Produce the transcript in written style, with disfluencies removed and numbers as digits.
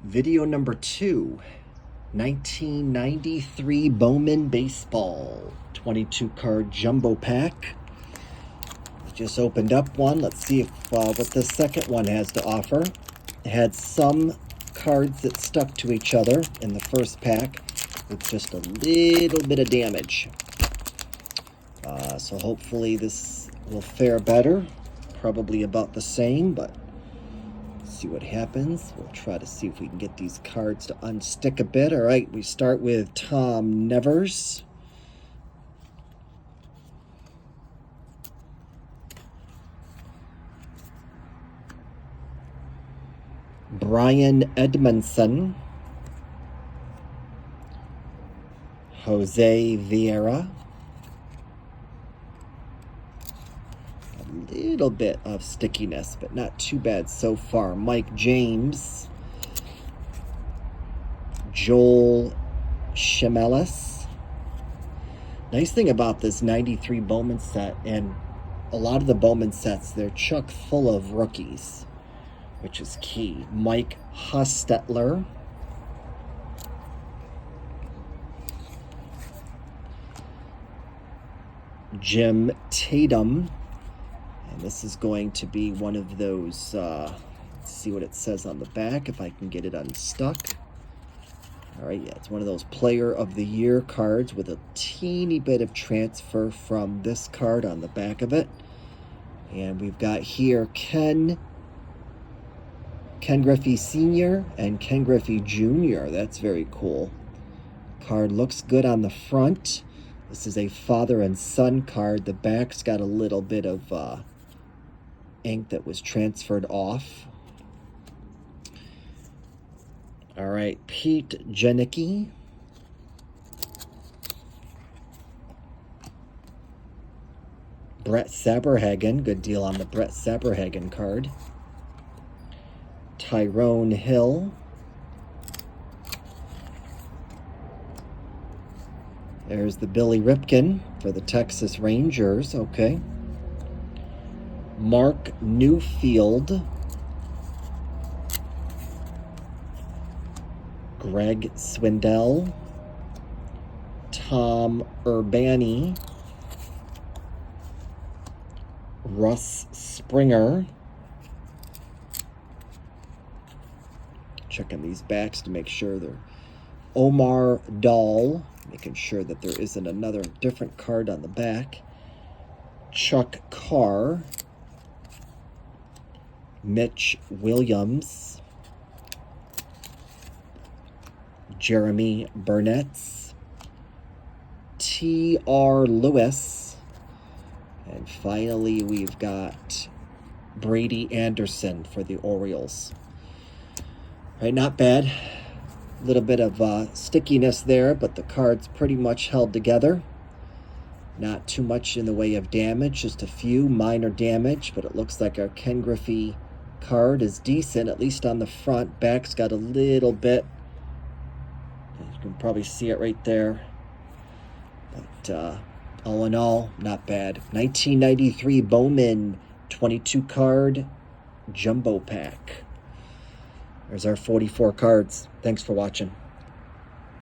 Video number 2, 1993 Bowman Baseball, 22 card jumbo pack. Just opened up one. Let's see if what the second one has to offer. It had some cards that stuck to each other in the first pack with just a little bit of damage. So hopefully this will fare better. Probably about the same, but see what happens. We'll try to see if we can get these cards to unstick a bit. All right, we start with Tom Nevers. Brian Edmondson. Jose Vieira. A little bit of stickiness, but not too bad so far. Mike James. Joel Chemelis. Nice thing about this 93 Bowman set, and a lot of the Bowman sets, they're chock full of rookies, which is key. Mike Hostetler. Jim Tatum. And this is going to be one of those, let's see what it says on the back, if I can get it unstuck. All right, yeah, it's one of those Player of the Year cards with a teeny bit of transfer from this card on the back of it. And we've got here Ken Griffey Sr. and Ken Griffey Jr. That's very cool. Card looks good on the front. This is a father and son card. The back's got a little bit of ink that was transferred off. All right, Pete Janicki. Brett Saberhagen. Good deal on the Brett Saberhagen card. Tyrone Hill. There's the Billy Ripken for the Texas Rangers. Okay. Mark Newfield. Greg Swindell. Tom Urbani. Russ Springer. Checking these backs to make sure they're Omar Dahl. Making sure that there isn't another different card on the back. Chuck Carr. Mitch Williams. Jeremy Burnett. T.R. Lewis. And finally, we've got Brady Anderson for the Orioles. All right, not bad. A little bit of stickiness there, but the card's pretty much held together. Not too much in the way of damage, just a few minor damage, but it looks like our Ken Griffey card is decent, at least on the front. Back's got a little bit. You can probably see it right there. But all in all, not bad. 1993 Bowman 22 card jumbo pack. There's our 44 cards. Thanks for watching.